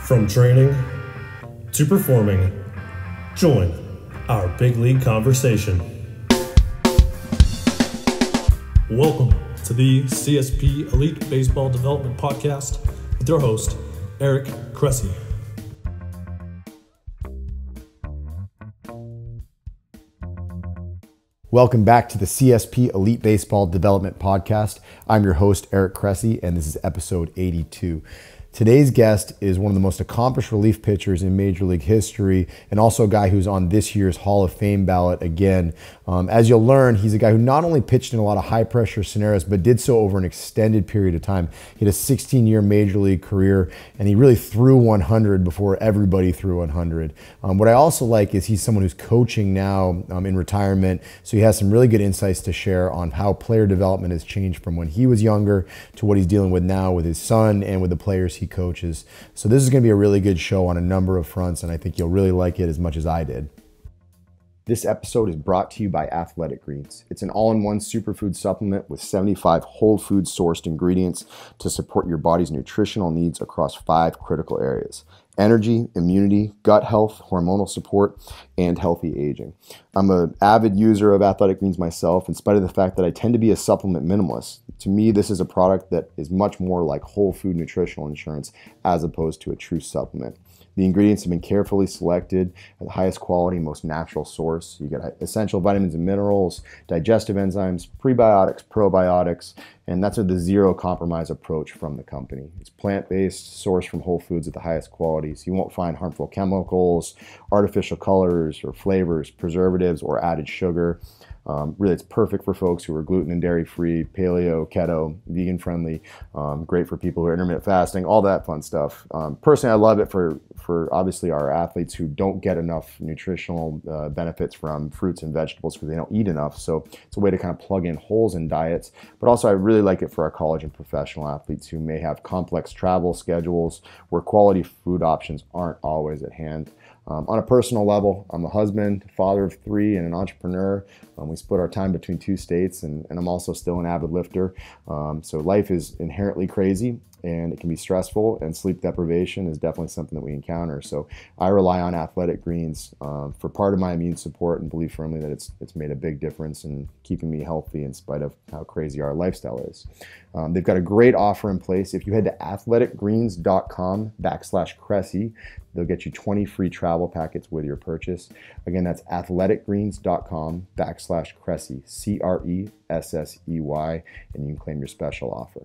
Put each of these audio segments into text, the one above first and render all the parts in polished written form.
From training to performing, join our big league conversation. Welcome to the CSP Elite Baseball Development Podcast with your host, Eric Cressey. Welcome back to the CSP Elite Baseball Development Podcast. I'm your host, Eric Cressey, and this is episode 82. Today's guest is one of the most accomplished relief pitchers in Major League history, and also a guy who's on this year's Hall of Fame ballot again. As you'll learn, he's a guy who not only pitched in a lot of high-pressure scenarios, but did so over an extended period of time. He had a 16-year Major League career, and he really threw 100 before everybody threw 100. What I also like is he's someone who's coaching now in retirement, so he has some really good insights to share on how player development has changed from when he was younger to what he's dealing with now with his son and with the players he coaches. So this is going to be a really good show on a number of fronts, and I think you'll really like it as much as I did. This episode is brought to you by Athletic Greens. It's an all-in-one superfood supplement with 75 whole food sourced ingredients to support your body's nutritional needs across 5 critical areas: energy, immunity, gut health, hormonal support, and healthy aging. I'm an avid user of Athletic Greens myself, in spite of the fact that I tend to be a supplement minimalist. To me, this is a product that is much more like whole food nutritional insurance as opposed to a true supplement. The ingredients have been carefully selected at the highest quality, most natural source. You get essential vitamins and minerals, digestive enzymes, prebiotics, probiotics, and that's the zero compromise approach from the company. It's plant-based, sourced from whole foods at the highest qualities. You won't find harmful chemicals, artificial colors or flavors, preservatives, or added sugar. Really, it's perfect for folks who are gluten and dairy-free, paleo, keto, vegan-friendly, great for people who are intermittent fasting, all that fun stuff. Personally, I love it for obviously our athletes who don't get enough nutritional benefits from fruits and vegetables because they don't eat enough. So it's a way to kind of plug in holes in diets. But also, I really like it for our college and professional athletes who may have complex travel schedules where quality food options aren't always at hand. On a personal level, I'm a husband, father of 3, and an entrepreneur. We split our time between 2 states, and I'm also still an avid lifter. So life is inherently crazy, and it can be stressful, and sleep deprivation is definitely something that we encounter. So I rely on Athletic Greens for part of my immune support, and believe firmly that it's made a big difference in keeping me healthy in spite of how crazy our lifestyle is. They've got a great offer in place. If you head to athleticgreens.com/Cressey, they'll get you 20 free travel packets with your purchase. Again, that's athleticgreens.com/Cressey, CRESSEY, and you can claim your special offer.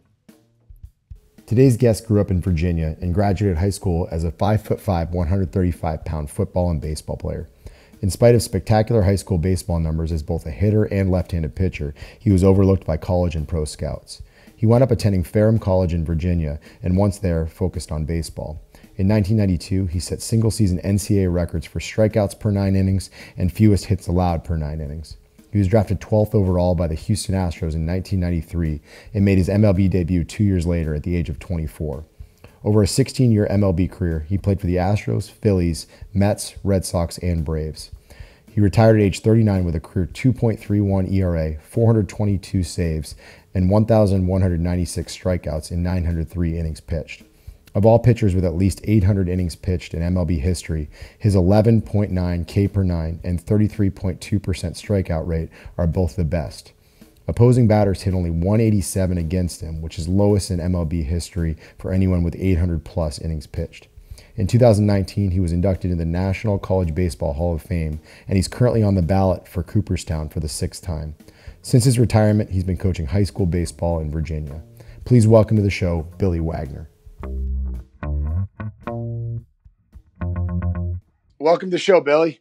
Today's guest grew up in Virginia and graduated high school as a 5'5", 135-pound football and baseball player. In spite of spectacular high school baseball numbers as both a hitter and left-handed pitcher, he was overlooked by college and pro scouts. He wound up attending Ferrum College in Virginia, and once there, focused on baseball. In 1992, he set single-season NCAA records for strikeouts per 9 innings and fewest hits allowed per 9 innings. He was drafted 12th overall by the Houston Astros in 1993 and made his MLB debut 2 years later at the age of 24. Over a 16-year MLB career, he played for the Astros, Phillies, Mets, Red Sox, and Braves. He retired at age 39 with a career 2.31 ERA, 422 saves, and 1,196 strikeouts in 903 innings pitched. Of all pitchers with at least 800 innings pitched in MLB history, his 11.9 K per 9 and 33.2% strikeout rate are both the best. Opposing batters hit only 187 against him, which is lowest in MLB history for anyone with 800-plus innings pitched. In 2019, he was inducted into the National College Baseball Hall of Fame, and he's currently on the ballot for Cooperstown for the 6th time. Since his retirement, he's been coaching high school baseball in Virginia. Please welcome to the show, Billy Wagner. Welcome to the show, Billy.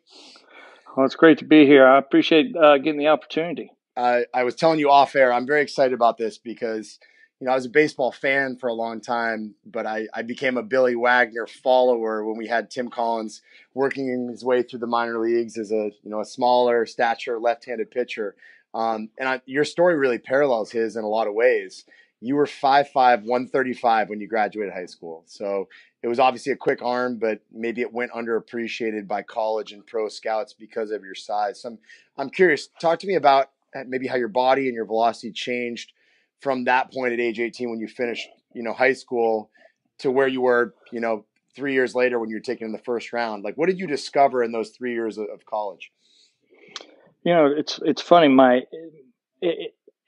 Well, it's great to be here. I appreciate getting the opportunity. I was telling you off air, I'm very excited about this because, I was a baseball fan for a long time, but I became a Billy Wagner follower when we had Tim Collins working his way through the minor leagues as a smaller stature left-handed pitcher. Your story really parallels his in a lot of ways. You were 5'5", 135 when you graduated high school. So it was obviously a quick arm, but maybe it went underappreciated by college and pro scouts because of your size. So I'm curious, talk to me about maybe how your body and your velocity changed from that point at age 18 when you finished, high school to where you were, 3 years later when you were taken in the first round. Like, what did you discover in those 3 years of college? It's funny.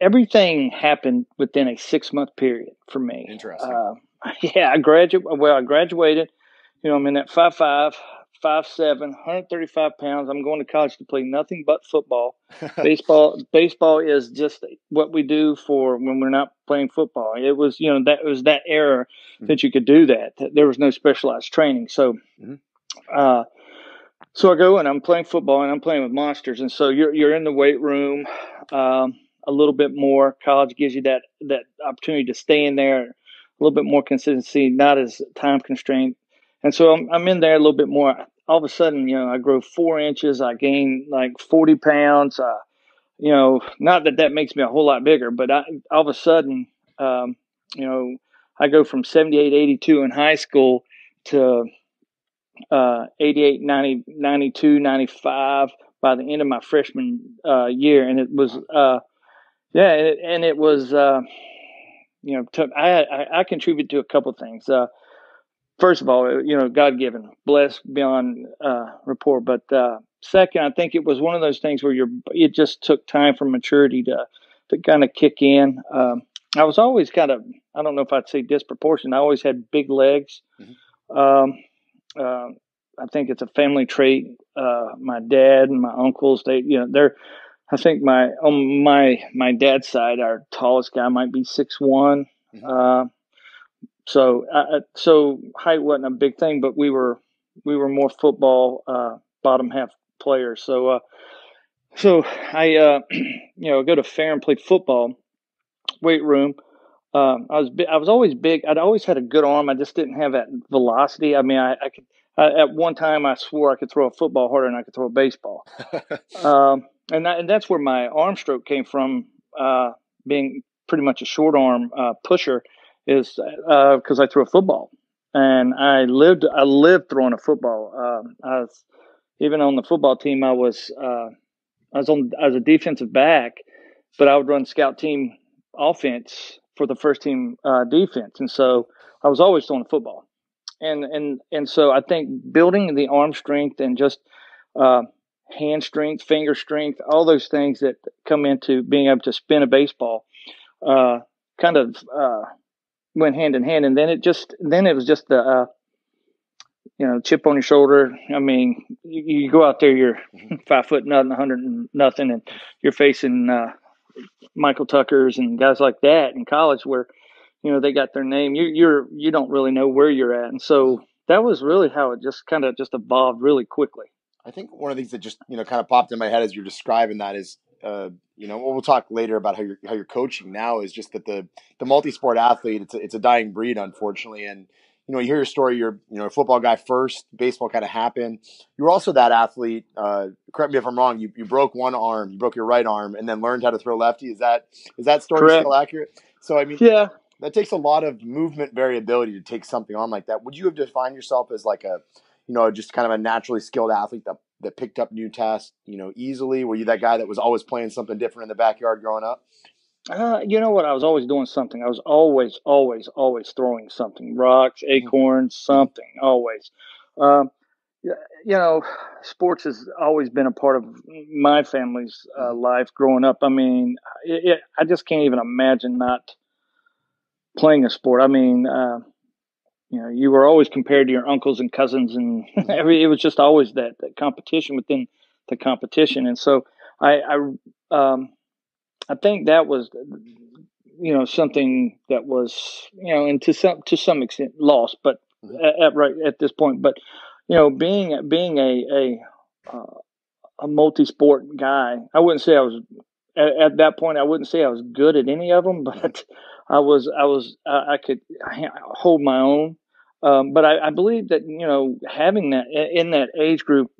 Everything happened within a 6-month period for me. Interesting. Yeah, I graduated. I'm in that 5'5", 5'7", 135 pounds. I'm going to college to play nothing but football. Baseball is just what we do for when we're not playing football. It was, that era that you could do that. There was no specialized training. So, so I go and I'm playing football and I'm playing with monsters. And so you're in the weight room a little bit more. College gives you that opportunity to stay in there, a little bit more consistency, not as time constrained. And so I'm in there a little bit more. All of a sudden, I grow 4 inches. I gain like 40 pounds. Not that makes me a whole lot bigger, but all of a sudden, I go from 78, 82 in high school to 88, 90, 92, 95 by the end of my freshman year. And it was, I contribute to a couple of things. First of all, God-given, blessed beyond rapport. But second, I think it was one of those things where it just took time for maturity to kind of kick in. I was always kind of, I don't know if I'd say disproportionate. I always had big legs. I think it's a family trait. My dad and my uncles, I think on my dad's side, our tallest guy might be 6'1". So height wasn't a big thing, but we were more football bottom half players. So I go to fair and play football, weight room. I was always big. I'd always had a good arm. I just didn't have that velocity. I mean, I could. At one time, I swore I could throw a football harder than I could throw a baseball. And that's where my arm stroke came from, being pretty much a short arm pusher, is because I threw a football, and I lived throwing a football. I was even on the football team. I was a defensive back, but I would run scout team offense for the first team defense, and so I was always throwing a football. And so I think building the arm strength and just hand strength, finger strength, all those things that come into being able to spin a baseball, kind of went hand in hand. And then it was just the chip on your shoulder. I mean, you go out there, you're 5 foot nothing, 100 and nothing, and you're facing Michael Tuckers and guys like that in college where they got their name. You don't really know where you're at, and so that was really how it just kind of evolved really quickly. I think one of the things that just kind of popped in my head as you're describing that is we'll talk later about how you're coaching now, is just that the multi-sport athlete, it's a dying breed, unfortunately. And you hear your story. You're a football guy first. Baseball kind of happened. You were also that athlete. Correct me if I'm wrong. You broke one arm. You broke your right arm, and then learned how to throw lefty. Is that story Correct. Still accurate? So I mean, yeah. That takes a lot of movement variability to take something on like that. Would you have defined yourself as like a, just kind of a naturally skilled athlete that picked up new tasks, easily? Were you that guy that was always playing something different in the backyard growing up? You know what? I was always doing something. I was always, always, always throwing something, rocks, acorns, something, always. Sports has always been a part of my family's life growing up. I mean, I just can't even imagine not playing a sport. I mean, you were always compared to your uncles and cousins, and it was just always that competition within the competition. And so I think that was, something that was, and to some extent lost, but at this point, but being a multi-sport guy, I wouldn't say I was at that point. I wouldn't say I was good at any of them, but I could hold my own. But I believe that, having that in that age group,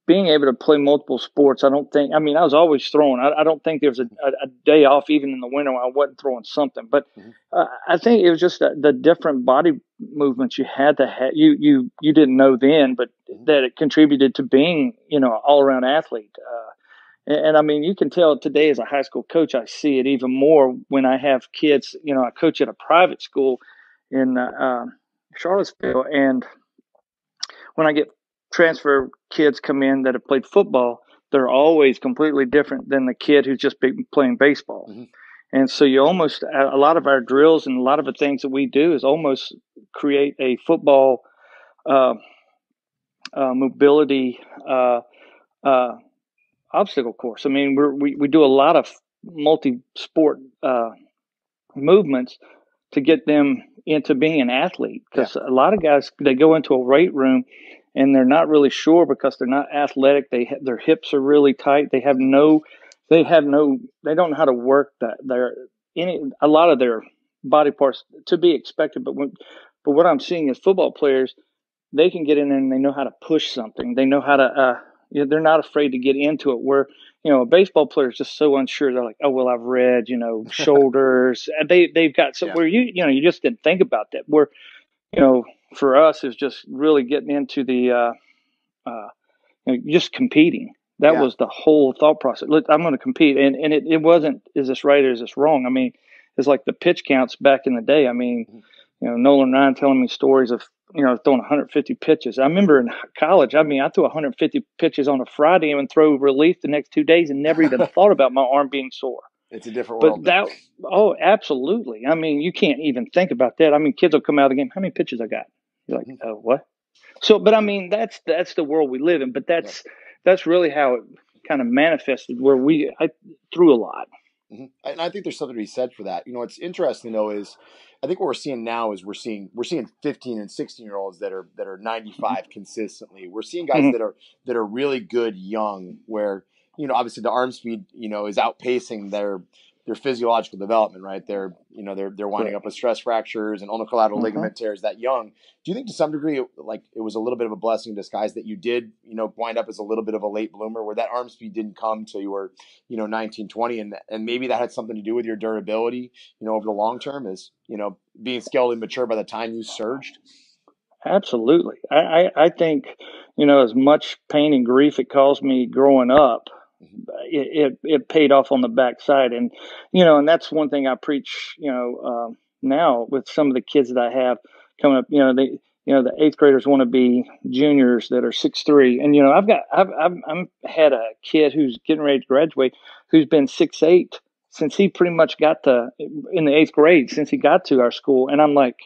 being able to play multiple sports, I was always throwing. I don't think there was a day off, even in the winter, when I wasn't throwing something. But I think it was just the different body movements you had to have. You didn't know then, but that it contributed to being, an all-around athlete. And I mean, you can tell today as a high school coach, I see it even more when I have kids. I coach at a private school, in Charlottesville, and when I get transfer kids come in that have played football, they're always completely different than the kid who's just been playing baseball. Mm-hmm. And so you almost, a lot of our drills and a lot of the things that we do is almost create a football mobility obstacle course. I mean, we do a lot of multi-sport movements to get them into being an athlete, because a lot of guys, they go into a weight room and they're not really sure because they're not athletic. Their hips are really tight. They don't know how to work a lot of their body parts to be expected. But what I'm seeing is football players, they can get in there and they know how to push something. They know how to, they're not afraid to get into it, where, a baseball player is just so unsure. They're like, oh, well, I've read, shoulders. They've got where you just didn't think about that. Where, for us is just really getting into the, just competing. That was the whole thought process. Look, I'm going to compete. And it wasn't, is this right or is this wrong? I mean, it's like the pitch counts back in the day. I mean, Nolan Ryan telling me stories of, throwing 150 pitches. I remember in college, I threw 150 pitches on a Friday and throw relief the next 2 days and never even thought about my arm being sore. It's a different world. But absolutely. I mean, you can't even think about that. I mean, kids will come out of the game, how many pitches I got? You're like, oh, what? So, but I mean, that's the world we live in. But that's really how it kind of manifested, where I threw a lot. Mm-hmm. And I think there's something to be said for that. What's interesting though is, I think what we're seeing now is we're seeing 15 and 16-year-olds that are 95 consistently. We're seeing guys that are really good young, where obviously the arm speed is outpacing their physiological development, right? They're winding up with stress fractures and ulnar collateral ligament tears that young. Do you think to some degree, it was a little bit of a blessing in disguise that you did, wind up as a little bit of a late bloomer, where that arm speed didn't come till you were, 19, 20, and maybe that had something to do with your durability, over the long term, is, being skeletally mature by the time you surged? Absolutely. I think, as much pain and grief it caused me growing up, it paid off on the backside. And, and that's one thing I preach, now with some of the kids that I have coming up, the eighth graders want to be juniors that are 6'3". And, I've had a kid who's getting ready to graduate who's been 6'8" since he pretty much in the eighth grade, since he got to our school. And I'm like,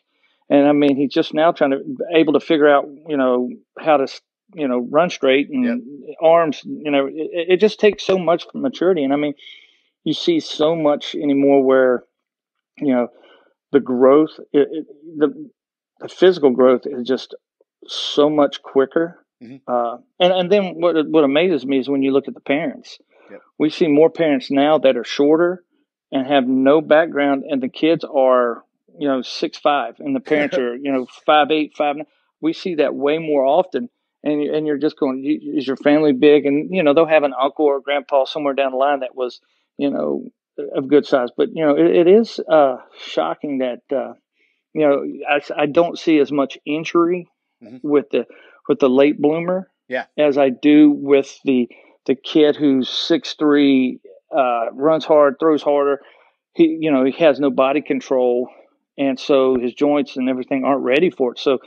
he's just now able to figure out, how to, run straight and arms, it just takes so much maturity. And you see so much anymore where, the growth, the physical growth is just so much quicker. Mm-hmm. And then what amazes me is when you look at the parents. Yep. We see more parents now that are shorter and have no background, and the kids are 6'5", and the parents are 5'8", 5'9". We see that way more often, and you're just going, is your family big? And they'll have an uncle or a grandpa somewhere down the line that was of good size. But it is shocking that I don't see as much injury with the late bloomer as I do with the kid who's 6'3", runs hard, throws harder. He has no body control, and so his joints and everything aren't ready for it. So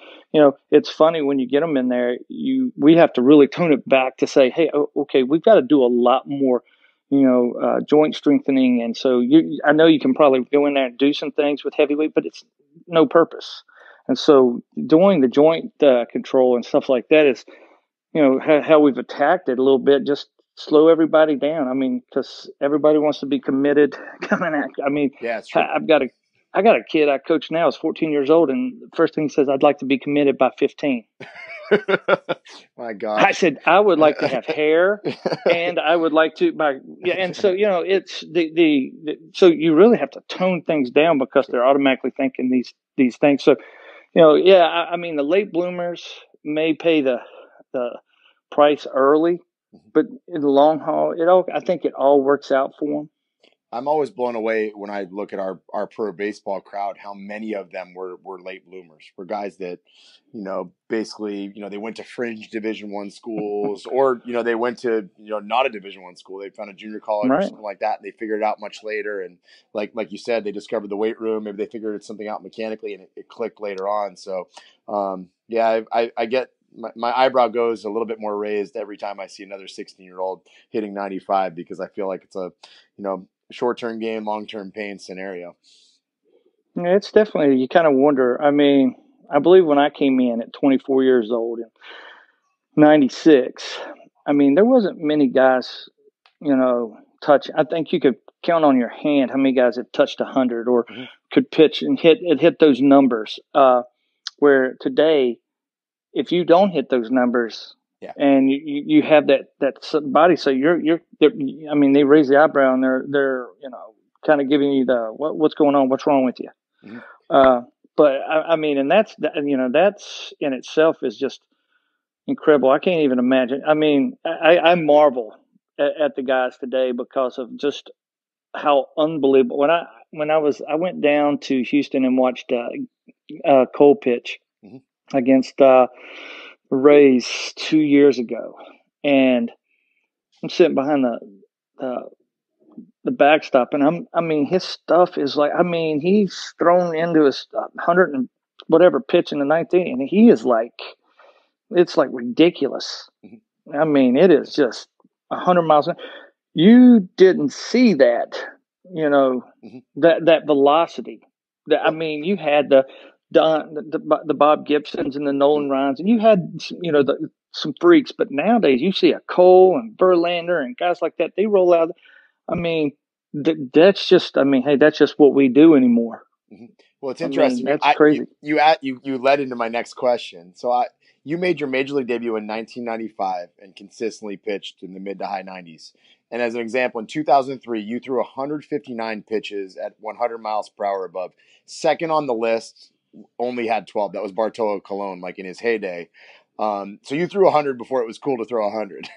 it's funny when you get them in there. We have to really tone it back to say, hey, okay, we've got to do a lot more joint strengthening. And so I know you can probably go in there and do some things with heavyweight, but it's no purpose. And so doing the joint control and stuff like that is, how we've attacked it a little bit, just slow everybody down. Because everybody wants to be committed coming at. Yeah, it's true. I got a kid I coach now, is 14 years old, and the first thing he says, I'd like to be committed by 15. My God. I said, I would like to have hair, and I would like to and so it's so you really have to tone things down because they're automatically thinking these things. So the late bloomers may pay the price early, but in the long haul, I think it all works out for them. I'm always blown away when I look at our pro baseball crowd, how many of them were late bloomers, were guys that, basically, they went to fringe Division I schools, or, they went to, not a Division I school. They found a junior college or Right. something like that. And they figured it out much later. And like you said, they discovered the weight room. Maybe they figured something out mechanically, and it clicked later on. So, I get my eyebrow goes a little bit more raised every time I see another 16-year-old hitting 95, because I feel like it's a, short-term gain, long-term pain scenario. Yeah, it's definitely, you kind of wonder. I mean, I believe when I came in at 24 years old in 96, I mean, there wasn't many guys, touch. I think you could count on your hand how many guys have touched 100 or could pitch and hit those numbers. Where today, if you don't hit those numbers, and you have that body, so I mean, they raise the eyebrow and they're kind of giving you the what's going on, what's wrong with you. But I mean, and that's in itself is just incredible. I can't even imagine. I mean, I marvel at the guys today because of just how unbelievable. I went down to Houston and watched Cole pitch against Rays 2 years ago, and I'm sitting behind the backstop, and I mean, his stuff is like, I mean, he's thrown into his 100 and whatever pitch in the ninth inning, and he is like, it's like ridiculous. I mean, it is just 100 miles an hour. You didn't see that, that velocity. I mean, you had the Bob Gibsons and the Nolan Ryans, and you had some freaks. But nowadays, you see a Cole and Verlander and guys like that. They roll out. I mean, that's just. I mean, hey, that's just what we do anymore. Well, it's interesting. I mean, that's crazy. You led into my next question. So you made your major league debut in 1995 and consistently pitched in the mid to high 90s. And as an example, in 2003, you threw 159 pitches at 100 miles per hour above. Second on the list only had 12. That was Bartolo Colon, like in his heyday. So you threw 100 before it was cool to throw 100.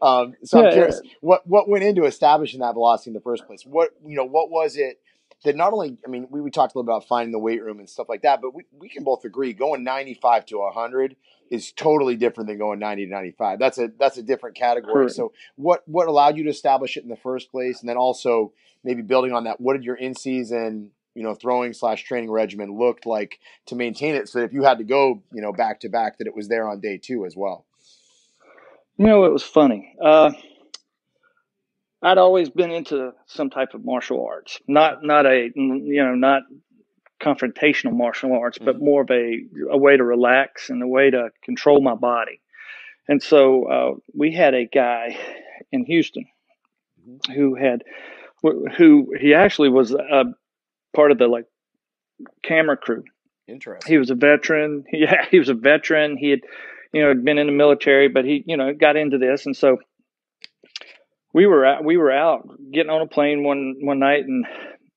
I'm curious, what went into establishing that velocity in the first place? What was it that not only, I mean, we talked a little about finding the weight room and stuff like that, but we can both agree going 95 to 100 is totally different than going 90 to 95. That's a different category. Correct. So what allowed you to establish it in the first place? And then also maybe building on that, what did your in-season, throwing / training regimen looked like to maintain it, so that if you had to go, back to back, that it was there on day 2 as well? It was funny. I'd always been into some type of martial arts, not confrontational martial arts, but more of a way to relax and a way to control my body. And so we had a guy in Houston who he actually was part of the camera crew. Interesting. He was a veteran. Yeah, he was a veteran. He had, had been in the military, but he, got into this. And so we were out getting on a plane one night,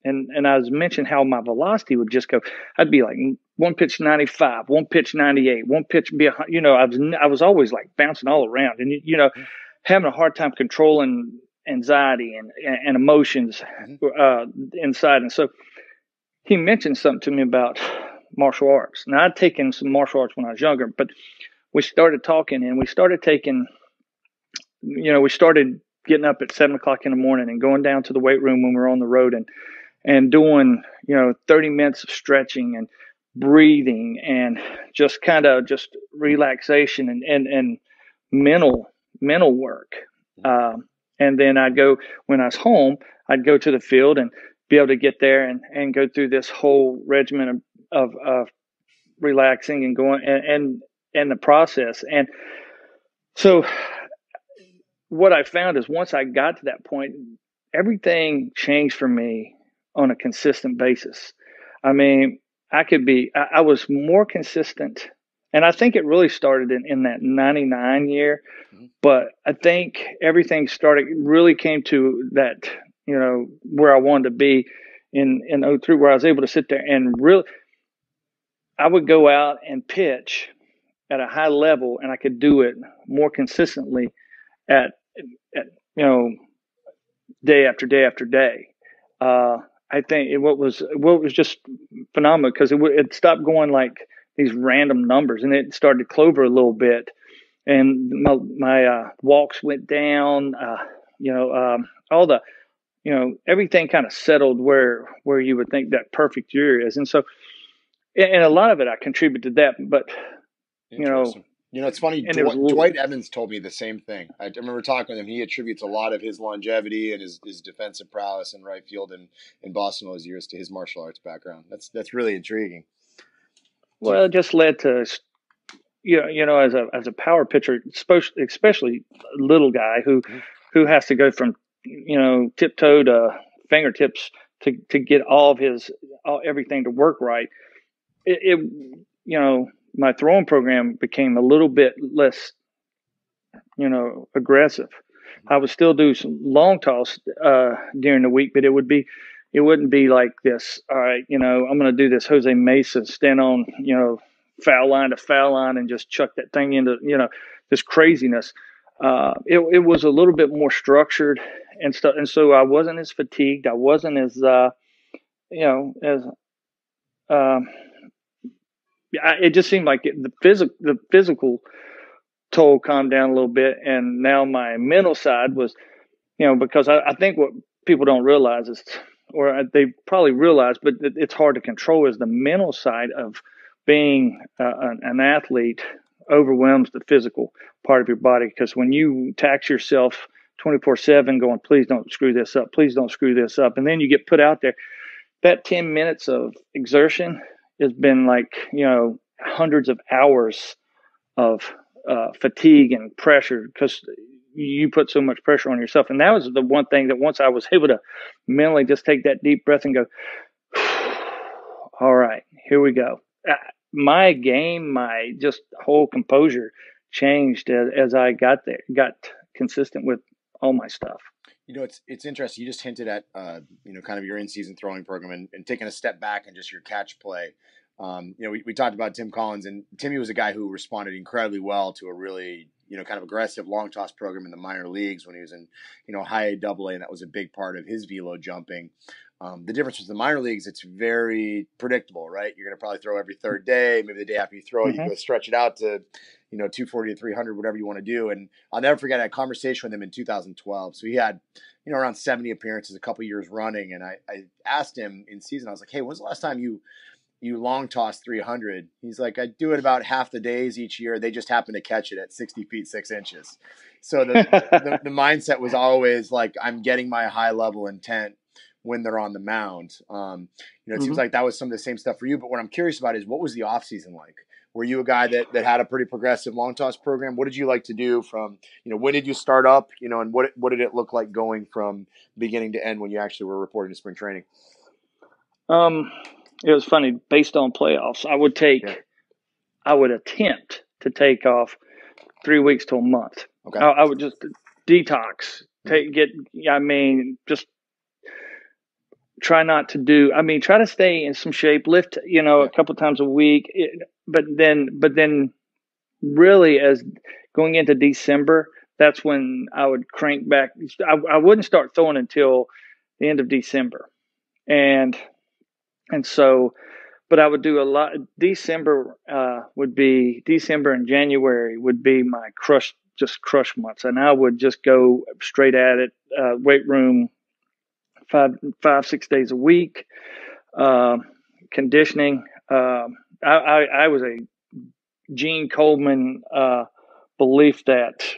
and I was mentioning how my velocity would just go. I'd be like one pitch 95, one pitch 98, one pitch be I was always like bouncing all around, and having a hard time controlling anxiety and emotions inside. And so he mentioned something to me about martial arts. Now, I'd taken some martial arts when I was younger, but we started talking, and we started taking, we started getting up at 7 o'clock in the morning and going down to the weight room when we were on the road and doing, 30 minutes of stretching and breathing and just kind of just relaxation and mental work. And then when I was home, I'd go to the field and be able to get there and go through this whole regimen of relaxing and going and the process. And so what I found is once I got to that point, everything changed for me on a consistent basis. I mean, I was more consistent, and I think it really started in that 99 year, but I think everything really came to that, where I wanted to be in 03, where I was able to sit there and really, I would go out and pitch at a high level, and I could do it more consistently at day after day after day. I think what was just phenomenal because it stopped going like these random numbers and it started to clover a little bit, and my walks went down. All the everything kind of settled where you would think that perfect year is, and so and a lot of it I contribute to that, but Interesting. It's funny. and it was Dwight Evans told me the same thing. I remember talking with him. He attributes a lot of his longevity and his defensive prowess in right field and in Boston all those years to his martial arts background. That's really intriguing. Well, it just led to, as a power pitcher, especially a little guy who has to go from, tiptoe to fingertips to get all of everything to work right. My throwing program became a little bit less, aggressive. I would still do some long toss during the week, but it wouldn't be like this. All right, I'm going to do this Jose Mesa, stand on, foul line to foul line and just chuck that thing into, this craziness. It was a little bit more structured and stuff. And so I wasn't as fatigued. I wasn't as, it just seemed like the physical toll calmed down a little bit. And now my mental side was, because I think what people don't realize is, or they probably realize, but it's hard to control, is the mental side of being an athlete overwhelms the physical part of your body. Because when you tax yourself 24/7 going, please don't screw this up, please don't screw this up, and then you get put out there, that 10 minutes of exertion has been like, hundreds of hours of fatigue and pressure because you put so much pressure on yourself. And that was the one thing that once I was able to mentally just take that deep breath and go, all right, here we go. My game, my just whole composure changed as I got consistent with all my stuff. It's interesting. You just hinted at, kind of your in-season throwing program and taking a step back and just your catch play. We talked about Tim Collins, and Timmy was a guy who responded incredibly well to a really, kind of aggressive long toss program in the minor leagues when he was in, high A, double A, and that was a big part of his velo jumping. The difference with the minor leagues, it's very predictable, right? You're going to probably throw every third day. Maybe the day after you throw it, you go stretch it out to, 240 to 300, whatever you want to do. And I'll never forget, I had a conversation with him in 2012. So he had, around 70 appearances, a couple years running. And I asked him in season, I was like, hey, when's the last time you long toss 300? He's like, I do it about half the days each year. They just happen to catch it at 60 feet, 6 inches. So the mindset was always like, I'm getting my high level intent when they're on the mound. It seems like that was some of the same stuff for you. But what I'm curious about is, what was the off season like? Were you a guy that had a pretty progressive long toss program? What did you like to do from, when did you start up, and what did it look like going from beginning to end when you actually were reporting to spring training? It was funny. Based on playoffs, I would attempt to take off 3 weeks to a month. Okay. I would just detox, just try not to do. Try to stay in some shape, lift, a couple times a week. But then, really, as going into December, that's when I would crank back. I wouldn't start throwing until the end of December, and so, but I would do a lot. December and January would be my crush months. And I would just go straight at it, weight room 5-6 days a week, conditioning. I was a Gene Coleman, belief that,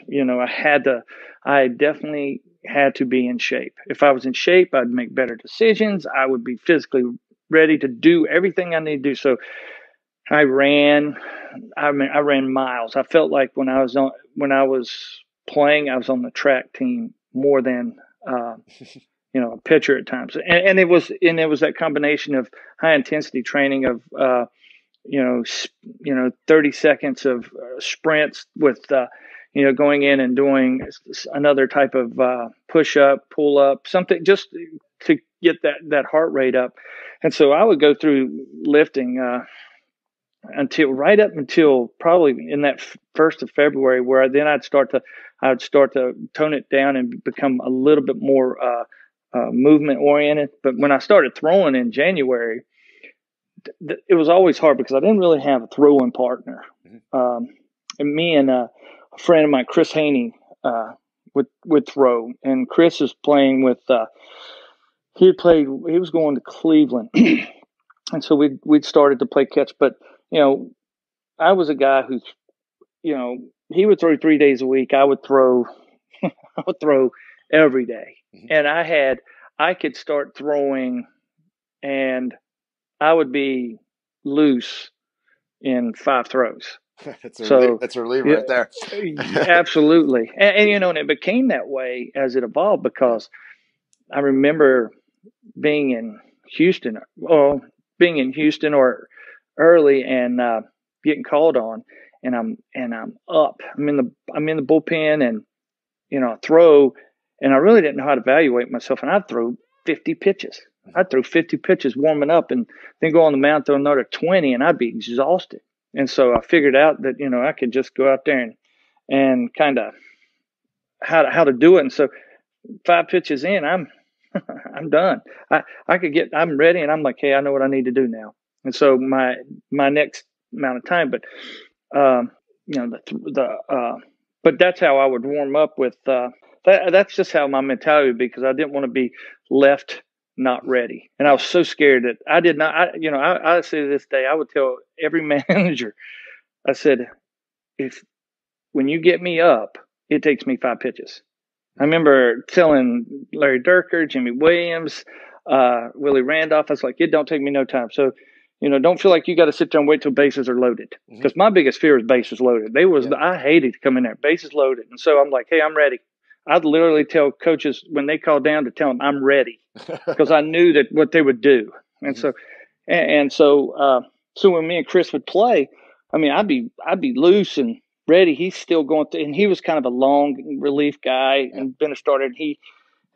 I definitely had to be in shape. If I was in shape, I'd make better decisions. I would be physically ready to do everything I need to do. So I ran miles. I felt like when I was playing, I was on the track team more than, a pitcher at times. And it was that combination of high intensity training of, 30 seconds of sprints with, going in and doing another type of push up, pull up, something just to get that heart rate up. And so I would go through lifting until probably in that 1st of February, where then I'd start to tone it down and become a little bit more movement oriented. But when I started throwing in January, it was always hard because I didn't really have a throwing partner. And me and a friend of mine, Chris Haney, would throw. And Chris is playing with, he was going to Cleveland. And so we'd started to play catch. But, I was a guy who, he would throw 3 days a week. I would throw every day. And I could start throwing and I would be loose in 5 throws. That's a reliever right there. Absolutely. And it became that way as it evolved because I remember being in Houston or early and getting called on and I'm up. I'm in the bullpen and I throw and I really didn't know how to evaluate myself and I'd throw 50 pitches. I'd throw 50 pitches warming up and then go on the mound, throw another 20 and I'd be exhausted. And so I figured out that, I could just go out there and kind of how to do it. And so 5 pitches in, I'm done. I'm ready. And I'm like, hey, I know what I need to do now. And so my next amount of time, but, but that's how I would warm up with, that's just how my mentality would be because I didn't want to be left not ready. And I was so scared that I did not, I say to this day, I would tell every manager, I said, when you get me up, it takes me 5 pitches. I remember telling Larry Durker, Jimmy Williams, Willie Randolph, I was like, it don't take me no time. So, don't feel like you got to sit there and wait till bases are loaded. Because my biggest fear is bases loaded. I hated to come in there, bases loaded. And so I'm like, hey, I'm ready. I'd literally tell coaches when they call down to tell them I'm ready because I knew that what they would do. And so when me and Chris would play, I mean, I'd be loose and ready. He's still going through, and he was kind of a long relief guy and been a starter.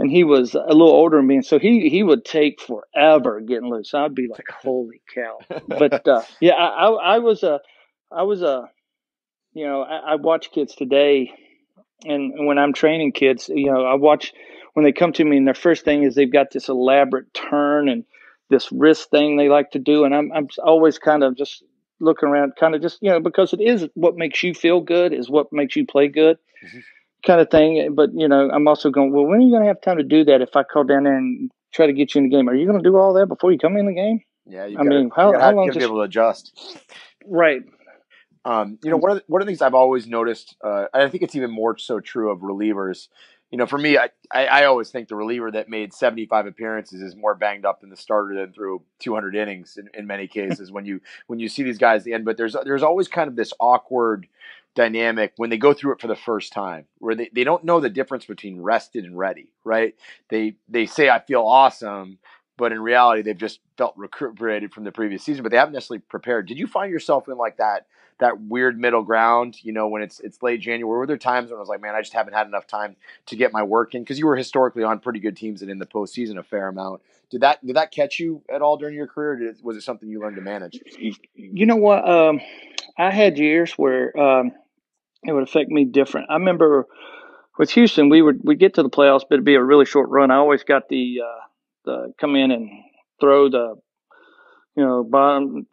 And he was a little older than me, and so he would take forever getting loose. I'd be like, holy cow! But I watch kids today. And when I'm training kids, I watch when they come to me and their first thing is they've got this elaborate turn and this wrist thing they like to do. And I'm always kind of just looking around, kind of just, because it is what makes you feel good is what makes you play good kind of thing. But, I'm also going, well, when are you going to have time to do that if I call down there and try to get you in the game? Are you going to do all that before you come in the game? Yeah. How long to be able to adjust? Right. One of the things I've always noticed, and I think it's even more so true of relievers. For me, I always think the reliever that made 75 appearances is more banged up than the starter that threw 200 innings in many cases when you see these guys at the end. But there's always kind of this awkward dynamic when they go through it for the first time where they don't know the difference between rested and ready, right? They say, I feel awesome. But in reality, they've just felt recuperated from the previous season, but they haven't necessarily prepared. Did you find yourself in like that weird middle ground, when it's late January? Were there times when I was like, man, I just haven't had enough time to get my work in? Because you were historically on pretty good teams and in the postseason a fair amount. Did that catch you at all during your career? Or was it something you learned to manage? You know what? I had years where it would affect me different. I remember with Houston, we'd get to the playoffs, but it'd be a really short run. I always got the come in and throw the bottom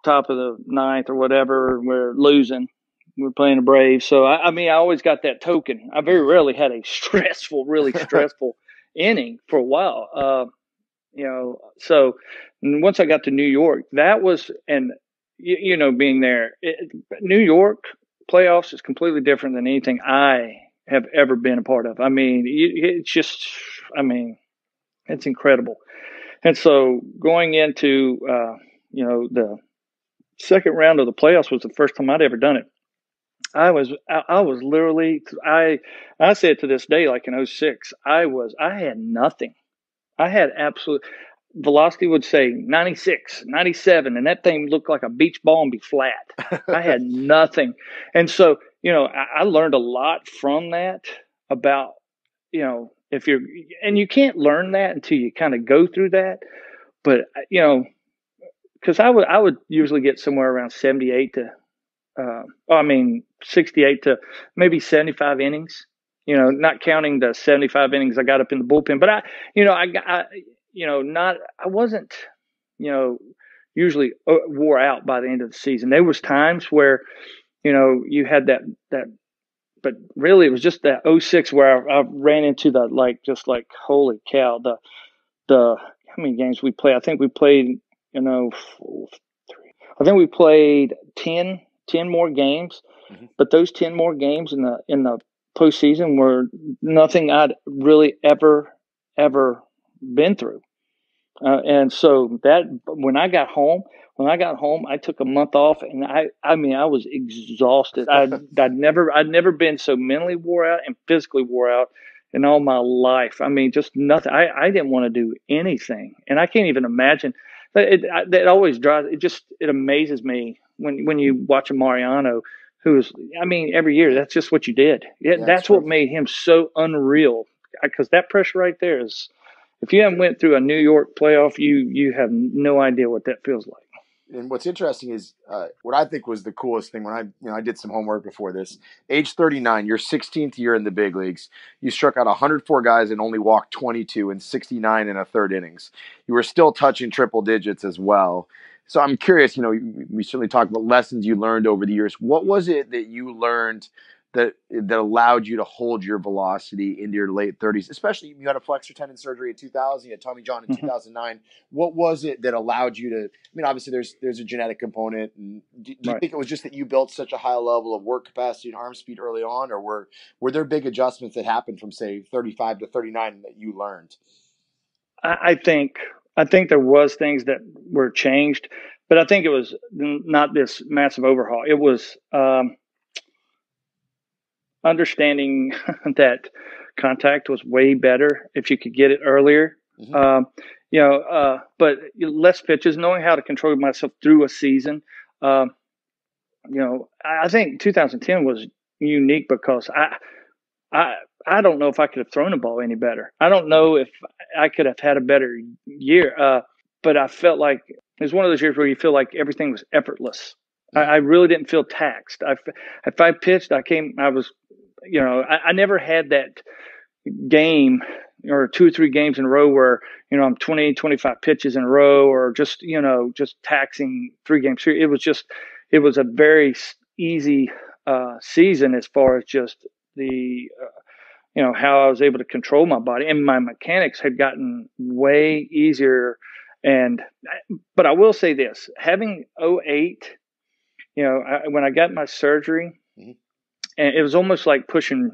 top of the ninth or whatever. We're losing, we're playing the Braves, so I always got that token. I very rarely had a really stressful inning for a while. So once I got to New York, that was, and being there, New York playoffs is completely different than anything I have ever been a part of. It's incredible. And so going into, the second round of the playoffs was the first time I'd ever done it. I was literally, I say it to this day, like in 2006, I had nothing. I had absolute velocity would say 96, 97, and that thing looked like a beach ball and be flat. I had nothing. And so, I learned a lot from that about, if you're, and you can't learn that until you kind of go through that. But, because I would usually get somewhere around 68 to maybe 75 innings. not counting the 75 innings I got up in the bullpen. But I wasn't, usually wore out by the end of the season. There was times where, you had that, but really it was just that '06 where I ran into holy cow, how many games we played? I think we played, I think we played 10 more games, but those 10 more games in the postseason were nothing I'd really ever been through. And so that when I got home, I took a month off, and I was exhausted. I'd never been so mentally wore out and physically wore out in all my life. I mean, just nothing. I didn't want to do anything, and I can't even imagine. It always drives. It amazes me when you watch a Mariano, who's, every year that's just what you did. That's what made him so unreal. Because that pressure right there is. If you haven't went through a New York playoff, you have no idea what that feels like. And what's interesting is what I think was the coolest thing when I did some homework before this. Age 39, your 16th year in the big leagues, you struck out 104 guys and only walked 22 in 69 and a third innings. You were still touching triple digits as well. So I'm curious, we certainly talked about lessons you learned over the years. What was it that you learned that allowed you to hold your velocity into your late 30s, especially you had a flexor tendon surgery in 2000, you had Tommy John in 2009. What was it that allowed you to, obviously there's a genetic component. And do you think it was just that you built such a high level of work capacity and arm speed early on, or were there big adjustments that happened from, say, 35 to 39 that you learned? I think there was things that were changed, but I think it was not this massive overhaul. It was, understanding that contact was way better if you could get it earlier. But less pitches, knowing how to control myself through a season. I think 2010 was unique because I don't know if I could have thrown the ball any better. I don't know if I could have had a better year. But I felt like it was one of those years where you feel like everything was effortless. I really didn't feel taxed. If I pitched, I was, I never had that game or 2 or 3 games in a row where, I'm 20, 25 pitches in a row, or just taxing 3 games. It was a very easy season as far as just the, how I was able to control my body, and my mechanics had gotten way easier. But I will say this, having '08, when I got my surgery, and it was almost like pushing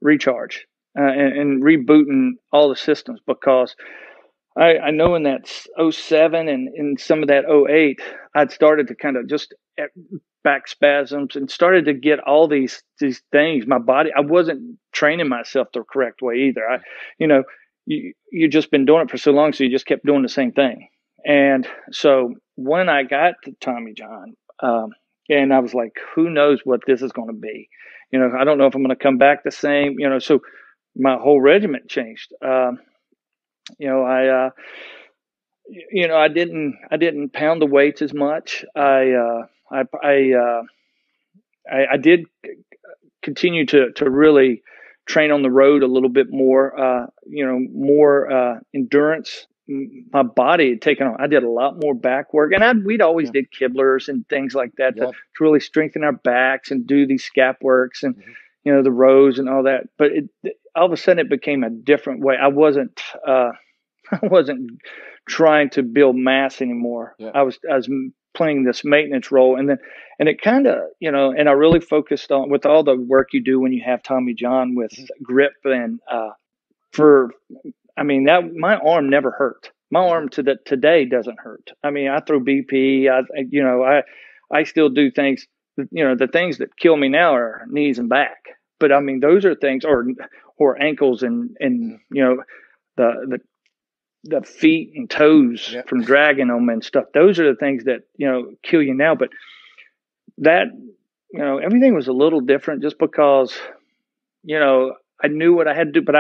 recharge and rebooting all the systems, because I know in that '07 and in some of that '08, I'd started to kind of just back spasms and started to get all these things. My body, I wasn't training myself the correct way either. You just been doing it for so long, so you just kept doing the same thing. And so when I got to Tommy John, and I was like, who knows what this is going to be? I don't know if I'm going to come back the same. So my whole regiment changed. I didn't pound the weights as much. I did continue to really train on the road a little bit more. More endurance. My body had taken on. I did a lot more back work, and we'd always did kibblers and things like that to really strengthen our backs and do these scap works and the rows and all that. But all of a sudden it became a different way. I wasn't trying to build mass anymore. I was playing this maintenance role, and it kind of and I really focused on, with all the work you do when you have Tommy John with grip and that my arm never hurt. My arm today doesn't hurt. I throw BP. I still do things. The things that kill me now are knees and back. But those are things, or ankles and the feet and toes from dragging them and stuff. Those are the things that kill you now. But that everything was a little different, just because I knew what I had to do, but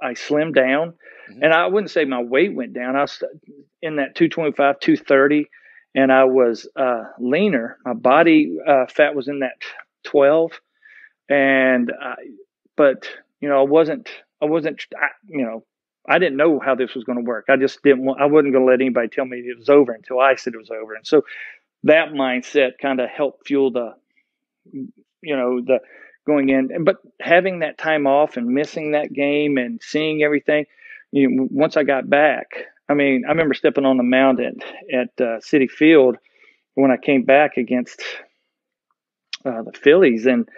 I slimmed down, and I wouldn't say my weight went down. I was in that 225, 230, and I was leaner. My body fat was in that 12, and but I wasn't, I didn't know how this was going to work. I just I wasn't going to let anybody tell me it was over until I said it was over. And so that mindset kind of helped fuel the going in, but having that time off and missing that game and seeing everything, once I got back, I remember stepping on the mound at Citi Field when I came back against the Phillies, and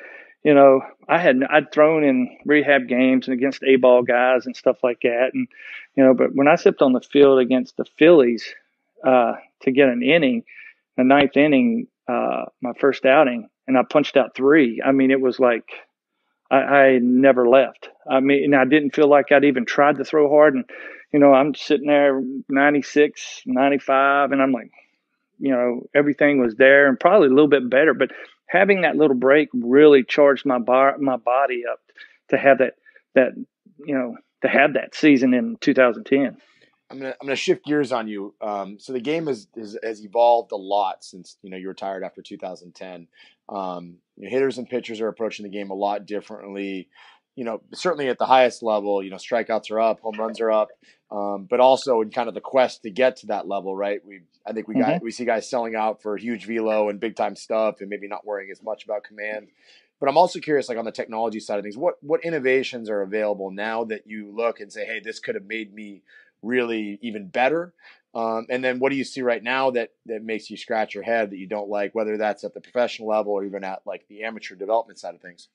I'd thrown in rehab games and against A-ball guys and stuff like that, and but when I stepped on the field against the Phillies to get an inning, the ninth inning, my first outing, and I punched out 3. It was like I never left. And I didn't feel like I'd even tried to throw hard, and I'm sitting there 96, 95, and I'm like, everything was there and probably a little bit better, but having that little break really charged my body up to have to have that season in 2010. I'm gonna shift gears on you. So the game has evolved a lot since you retired after 2010. Hitters and pitchers are approaching the game a lot differently. Certainly at the highest level, strikeouts are up, home runs are up, but also in kind of the quest to get to that level, right? I think we see guys selling out for huge velo and big time stuff, and maybe not worrying as much about command. But I'm also curious, like on the technology side of things, what innovations are available now that you look and say, hey, this could have made me really even better? And then what do you see right now that makes you scratch your head that you don't like, whether that's at the professional level or even at like the amateur development side of things?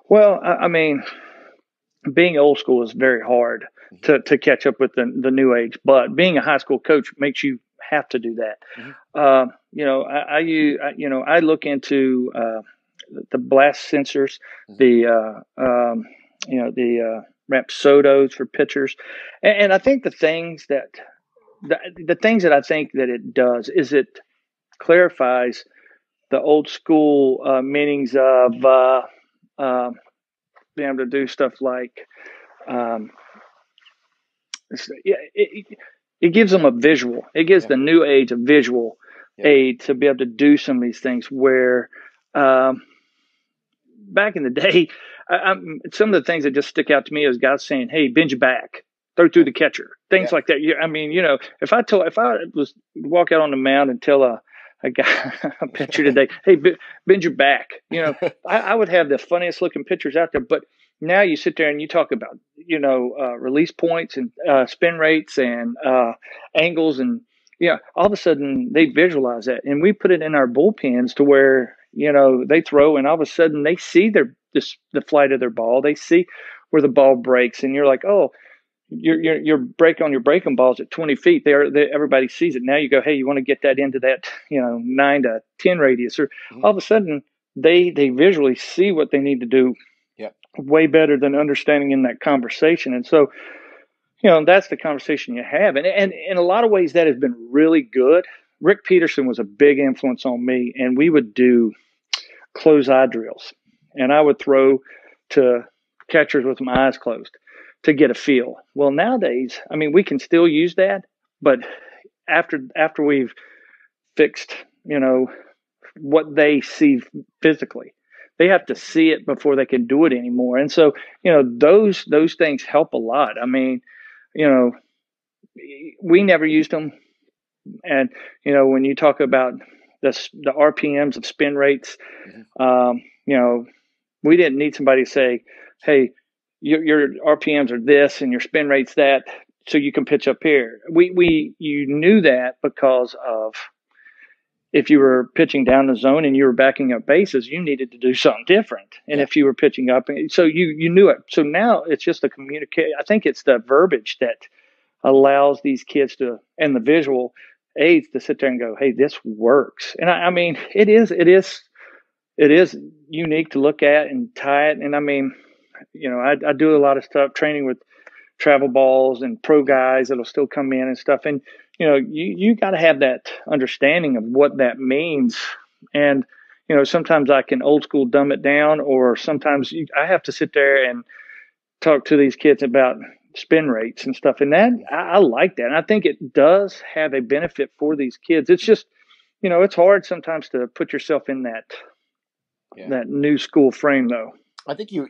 Well, being old school is very hard to catch up with the new age, but being a high school coach makes you have to do that. I look into the blast sensors, the Rapsodos for pitchers, and I think the things that I think that it does is it clarifies the old school meanings of being able to do stuff like it gives them a visual. It gives the new age a visual aid to be able to do some of these things where back in the day, some of the things that just stick out to me is guys saying, hey, bend your back, throw through the catcher, things like that. If I was walk out on the mound and tell a guy, a pitcher today, hey, bend your back, I would have the funniest looking pitchers out there. But now you sit there and you talk about, release points and spin rates and angles, and all of a sudden they visualize that, and we put it in our bullpens to where they throw, and all of a sudden they see the flight of their ball, they see where the ball breaks, and you're like, oh, your break on your breaking balls at 20 feet. Everybody sees it. Now you go, hey, you want to get that into that 9 to 10 radius, or all of a sudden they visually see what they need to do. Way better than understanding in that conversation. And so, that's the conversation you have. And in a lot of ways that has been really good. Rick Peterson was a big influence on me, and we would do closed eye drills, and I would throw to catchers with my eyes closed to get a feel. Well, nowadays, we can still use that, but after we've fixed, what they see physically, they have to see it before they can do it anymore. And so, those things help a lot. We never used them. And, when you talk about the RPMs of spin rates, we didn't need somebody to say, hey, your RPMs are this and your spin rate's that, so you can pitch up here. You knew that because of, if you were pitching down the zone and you were backing up bases, you needed to do something different. And if you were pitching up, so you knew it. So now it's just the communicate. I think it's the verbiage that allows these kids to, and the visual aids to sit there and go, hey, this works. And it is unique to look at and tie it. And I do a lot of stuff, training with travel balls and pro guys that'll still come in and stuff. And, you got to have that understanding of what that means. And, sometimes I can old school dumb it down, or sometimes I have to sit there and talk to these kids about spin rates and stuff. And that, I like that. And I think it does have a benefit for these kids. It's just, it's hard sometimes to put yourself in that new school frame though. I think it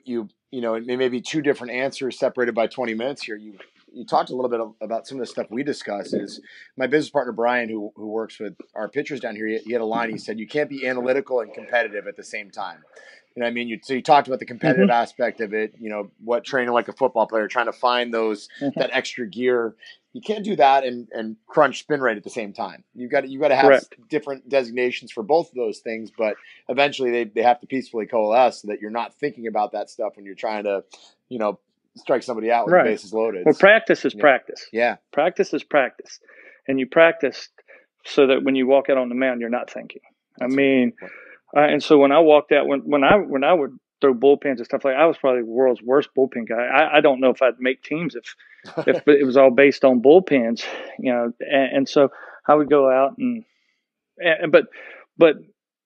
may be two different answers separated by 20 minutes here. You talked a little bit about some of the stuff we discuss. Is my business partner Brian, who works with our pitchers down here, he had a line. He said, "You can't be analytical and competitive at the same time." You know what I mean? So you talked about the competitive aspect of it, what training like a football player, trying to find that extra gear. You can't do that and crunch spin rate at the same time. You got to have Correct. different designations for both of those things, but eventually they have to peacefully coalesce so that you're not thinking about that stuff when you're trying to, strike somebody out with the bases loaded. Well, practice is practice. Yeah. Practice is practice. And you practice so that when you walk out on the mound, you're not thinking. And so when I walked out, when I would throw bullpens and stuff like that, I was probably the world's worst bullpen guy. I don't know if I'd make teams if it was all based on bullpens, and so I would go out but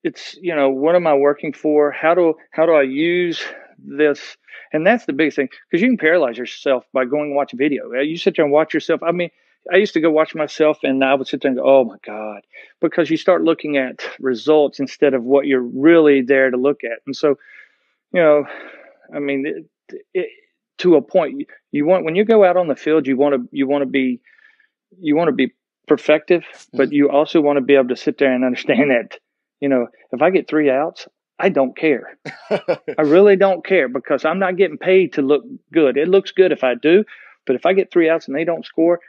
it's, what am I working for? How do I use this? And that's the biggest thing, because you can paralyze yourself by going and watch a video. You sit there and watch yourself. I mean, I used to go watch myself and I would sit there and go, oh my God, because you start looking at results instead of what you're really there to look at. And so, to a point, when you go out on the field, you want to be perfective, but you also want to be able to sit there and understand that, if I get 3 outs, I don't care. I really don't care, because I'm not getting paid to look good. It looks good if I do, but if I get 3 outs and they don't score,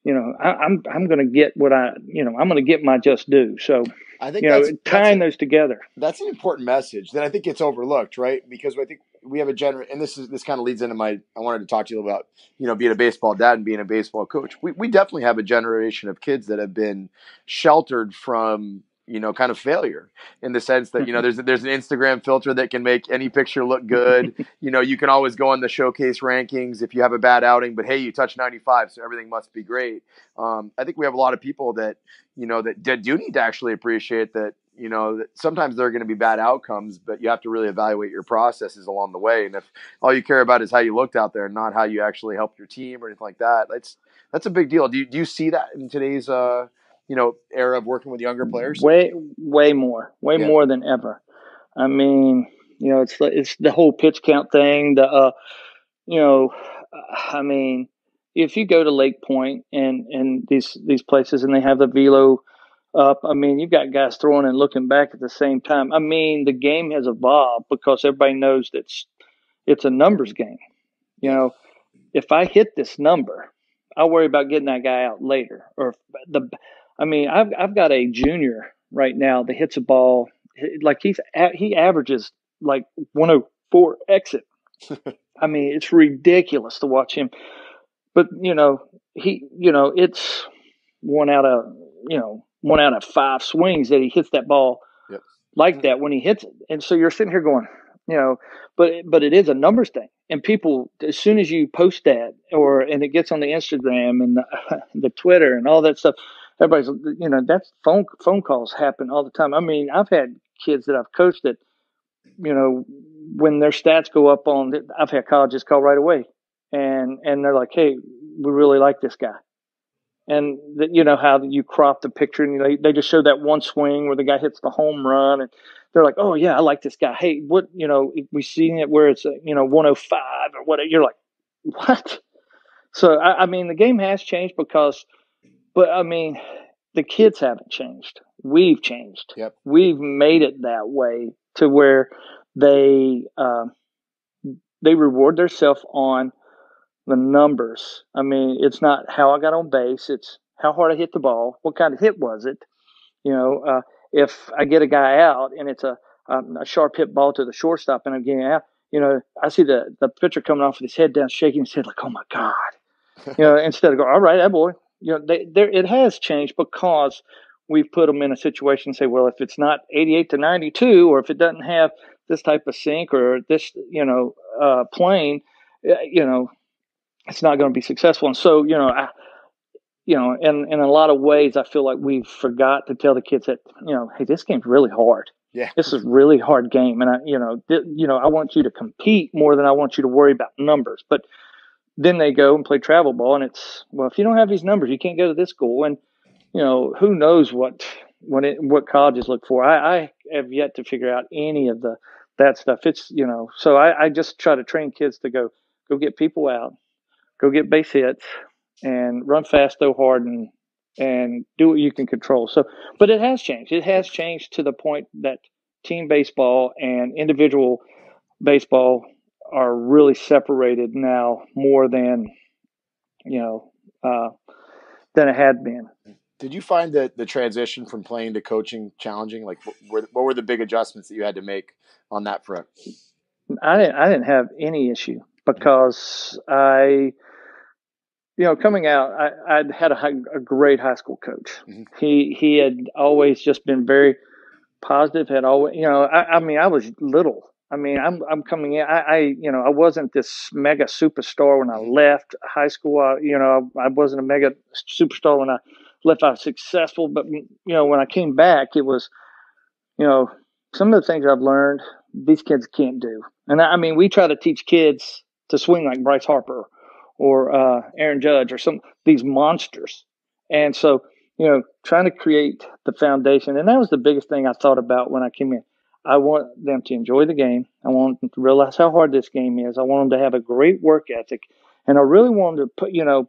I'm going to get I'm going to get my just due. So I think tying those together. That's an important message that I think gets overlooked, right? Because I think we have and this kind of leads into I wanted to talk to you about, being a baseball dad and being a baseball coach. We definitely have a generation of kids that have been sheltered from, kind of failure, in the sense that, there's an Instagram filter that can make any picture look good. You can always go on the showcase rankings if you have a bad outing, but hey, you touched 95, so everything must be great. I think we have a lot of people that, that do need to actually appreciate that, that sometimes there are going to be bad outcomes, but you have to really evaluate your processes along the way. And if all you care about is how you looked out there and not how you actually helped your team or anything like that, that's a big deal. Do you see that in today's, era of working with younger players? Way more than ever. I mean, it's the whole pitch count thing. If you go to Lake Point and these places and they have the velo up, I mean, you've got guys throwing and looking back at the same time. I mean, the game has evolved because everybody knows that it's a numbers game. If I hit this number, I'll worry about getting that guy out later. I've got a junior right now that hits a ball like he averages like 104 exit. I mean, it's ridiculous to watch him. But it's one out of 5 swings that he hits that ball like that when he hits it. And so you're sitting here going, but it is a numbers thing. And people, as soon as you post that and it gets on the Instagram and the Twitter and all that stuff, everybody's, that's phone calls happen all the time. I mean, I've had kids that I've coached that, when their stats go up I've had colleges call right away and they're like, hey, we really like this guy. And how you crop the picture and they just show that one swing where the guy hits the home run and they're like, oh yeah, I like this guy. Hey, what, we seen it where it's 105 or whatever. You're like, what? So I mean, the game has changed but I mean, the kids haven't changed. We've changed. Yep. We've made it that way to where they reward themselves on the numbers. I mean, it's not how I got on base. It's how hard I hit the ball. What kind of hit was it? If I get a guy out and it's a sharp hit ball to the shortstop and I'm getting out, I see the pitcher coming off with his head down, shaking his head like, oh my God, instead of going, all right, that boy, it has changed because we've put them in a situation and say, well, if it's not 88 to 92, or if it doesn't have this type of sink or this, plane, it's not going to be successful. And so, in a lot of ways, I feel like we've forgot to tell the kids that, hey, this game's really hard. Yeah. This is a really hard game. And I want you to compete more than I want you to worry about numbers. But then they go and play travel ball and it's, well, if you don't have these numbers, you can't go to this school. And, who knows what colleges look for. I have yet to figure out any of the that stuff. It's, so I just try to train kids to go get people out, go get base hits, and run fast, throw hard, and do what you can control. So, but it has changed. It has changed to the point that team baseball and individual baseball are really separated now more than, than it had been. Did you find that the transition from playing to coaching challenging? Like, what were the big adjustments that you had to make on that front? I didn't have any issue because coming out, I'd had a great high school coach. Mm-hmm. He had always just been very positive. Had always, I mean, I was little. I mean, I'm coming in. I wasn't this mega superstar when I left high school. I wasn't a mega superstar when I left. I was successful, but when I came back, it was, some of the things I've learned, these kids can't do. And I mean, we try to teach kids to swing like Bryce Harper or Aaron Judge or these monsters. And so, trying to create the foundation. And that was the biggest thing I thought about when I came in. I want them to enjoy the game. I want them to realize how hard this game is. I want them to have a great work ethic. And I really want them to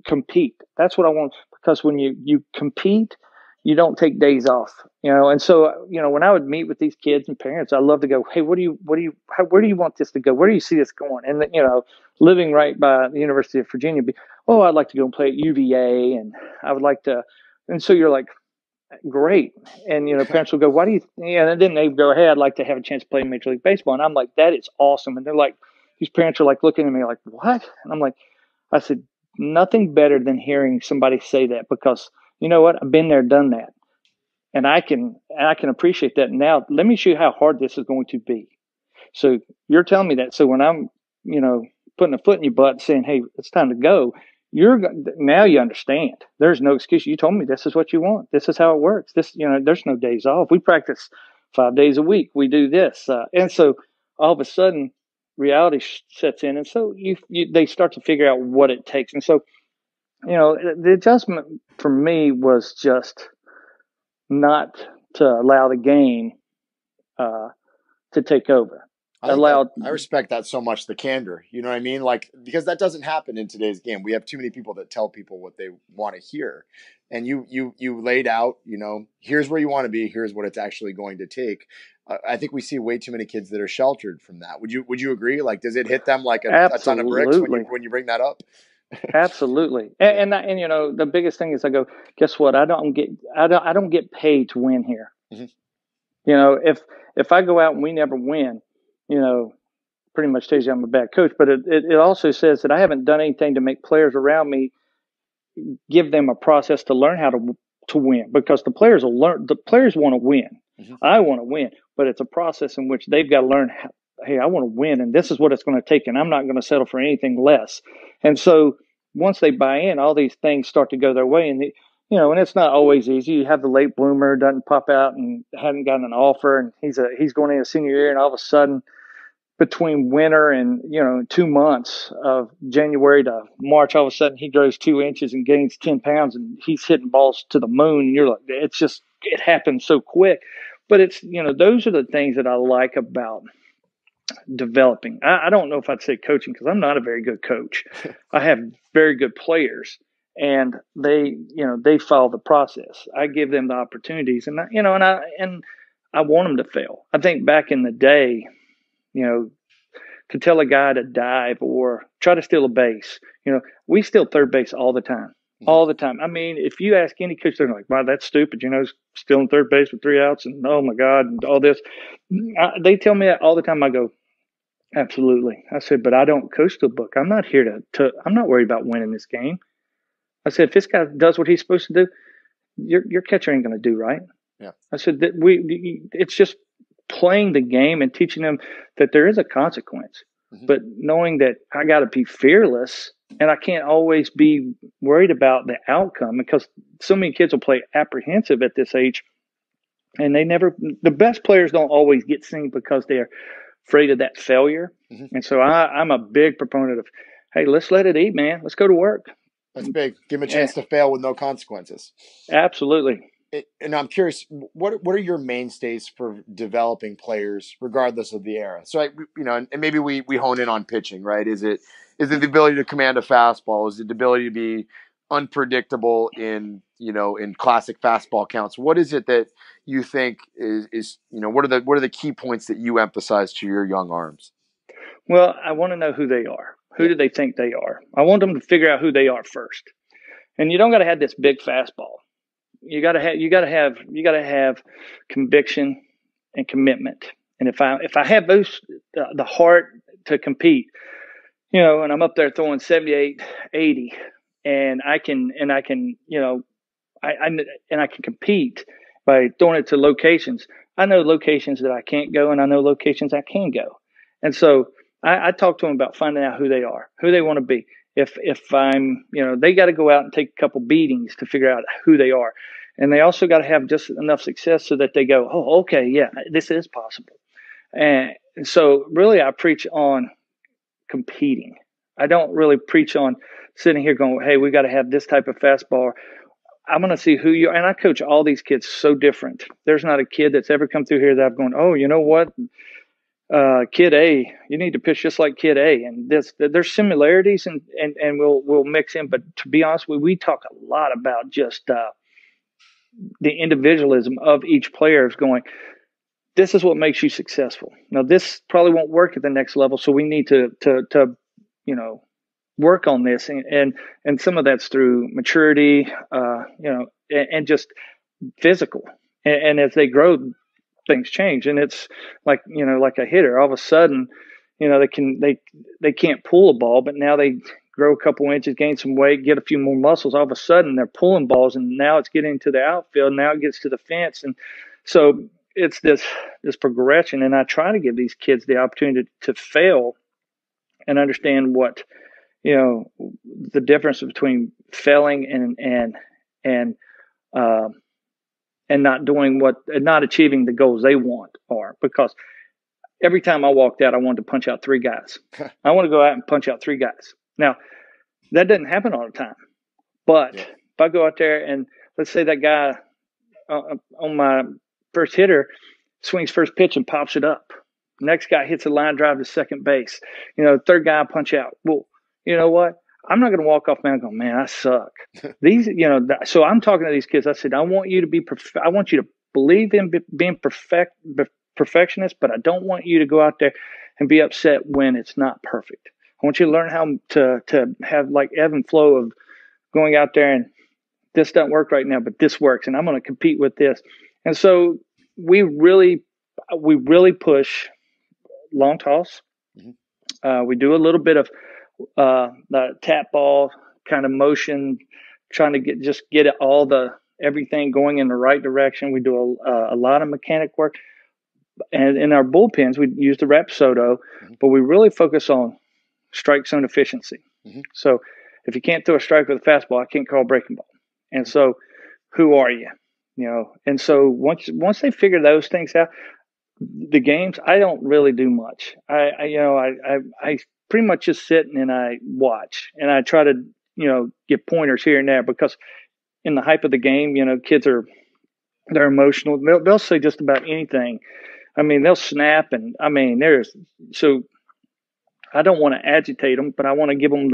compete. That's what I want. Because when you compete, you don't take days off, And so, when I would meet with these kids and parents, I love to go, hey, where do you want this to go? Where do you see this going? And, living right by the University of Virginia, I'd like to go and play at UVA, and I would like to. And so you're like, great. And, parents will go, why do you, and then they go, hey, I'd like to have a chance to play Major League Baseball. And I'm like, that is awesome. And they're like, these parents are like looking at me like, what? And I'm like, I said, nothing better than hearing somebody say that, because you know what? I've been there, done that. And I can appreciate that. Now, let me show you how hard this is going to be. So you're telling me that. So when I'm, putting a foot in your butt saying, hey, it's time to go, now you understand. There's no excuse. You told me this is what you want. This is how it works. There's no days off. We practice 5 days a week. We do this. And so all of a sudden reality sets in. And so they start to figure out what it takes. And so, the adjustment for me was just not to allow the game to take over. I respect that so much, the candor. You know what I mean? Like, because that doesn't happen in today's game. We have too many people that tell people what they want to hear. And you laid out, here's where you want to be. Here's what it's actually going to take. I think we see way too many kids that are sheltered from that. Would you agree? Like, does it hit them like a ton of bricks when you bring that up? Absolutely. And the biggest thing is I go, guess what? I don't get paid to win here. Mm-hmm. If I go out and we never win, pretty much tells you I'm a bad coach, but it also says that I haven't done anything to make players around me give them a process to learn how to win, because the players will learn. The players want to win. Mm-hmm. I want to win, but it's a process in which they've got to learn hey, I want to win, and this is what it's going to take, and I'm not going to settle for anything less. And so once they buy in, all these things start to go their way. And, and it's not always easy. You have the late bloomer, doesn't pop out and hadn't gotten an offer, and he's going into senior year, and all of a sudden, between winter and, 2 months of January to March, all of a sudden he grows 2 inches and gains 10 pounds, and he's hitting balls to the moon. And you're like, it happens so quick. But it's, those are the things that I like about developing. I don't know if I'd say coaching, because I'm not a very good coach. I have very good players, and they follow the process. I give them the opportunities, and I want them to fail. I think back in the day, to tell a guy to dive or try to steal a base, we steal third base all the time. All the time. I mean, if you ask any coach, they're like, wow, that's stupid. Stealing third base with 3 outs, and oh my God, and all this. They tell me that all the time. I go, absolutely. I said, but I don't coach the book. I'm not here I'm not worried about winning this game. I said, if this guy does what he's supposed to do, your catcher ain't going to do right. Yeah. I said that it's just playing the game and teaching them that there is a consequence, but knowing that I got to be fearless, and I can't always be worried about the outcome, because so many kids will play apprehensive at this age, and the best players don't always get seen because they're afraid of that failure. Mm-hmm. And so I'm a big proponent of, hey, let's let it eat, man. Let's go to work. That's big. Give them a chance to fail with no consequences. Absolutely. And I'm curious, what are your mainstays for developing players, regardless of the era? So, and maybe we hone in on pitching, right? Is it the ability to command a fastball? Is it the ability to be unpredictable in classic fastball counts? What is it that you think is what are the key points that you emphasize to your young arms? Well, I want to know who they are. Who do they think they are? I want them to figure out who they are first. And you don't got to have this big fastball. You got to have conviction and commitment. And if I have those, the heart to compete, and I'm up there throwing 78, 80, and I can compete by throwing it to locations. I know locations that I can't go, and I know locations I can go. And so I talk to them about finding out who they are, who they want to be. If I'm, they got to go out and take a couple beatings to figure out who they are. And they also got to have just enough success so that they go, oh, okay, yeah, this is possible. And so really I preach on competing. I don't really preach on sitting here going, hey, we got to have this type of fastball. I'm going to see who you are. And I coach all these kids so different. There's not a kid that's ever come through here that I've gone, oh, you know what? Kid A, you need to pitch just like Kid A. And there's similarities and we'll mix in. But to be honest, we talk a lot about just the individualism of each player is going, this is what makes you successful. Now, this probably won't work at the next level. So we need to work on this. And some of that's through maturity, and just physical. And as they grow, things change. And it's like a hitter, all of a sudden, they can't pull a ball, but now they grow a couple inches, gain some weight, get a few more muscles. All of a sudden they're pulling balls, and now it's getting to the outfield. Now it gets to the fence. And so it's this progression. And I try to give these kids the opportunity to fail and understand what, the difference between failing and not achieving the goals they want are. Because every time I walked out, I wanted to punch out 3 guys. I want to go out and punch out 3 guys. Now, that doesn't happen all the time. But if I go out there and let's say that guy on my first hitter swings first pitch and pops it up. Next guy hits a line drive to second base. Third guy I punch out. Well, you know what? I'm not going to walk off mound and go, man, I suck. So I'm talking to these kids. I said, I want you to I want you to believe in being perfectionist, but I don't want you to go out there and be upset when it's not perfect. I want you to learn how to have like ebb and flow of going out there and this doesn't work right now, but this works, and I'm going to compete with this. And so we really push long toss. Mm-hmm. We do a little bit of the tap ball kind of motion, trying to get everything going in the right direction. We do a lot of mechanic work, and in our bullpens we use the Rapsodo, mm-hmm. but we really focus on strike zone efficiency. Mm-hmm. So if you can't throw a strike with a fastball, I can't call a breaking ball. And so, who are you? And so once they figure those things out, the games, I don't really do much. I pretty much just sit and I watch, and I try to get pointers here and there, because in the hype of the game, kids they're emotional. They'll say just about anything. I mean, they'll snap, and I mean, so I don't want to agitate them, but I want to give them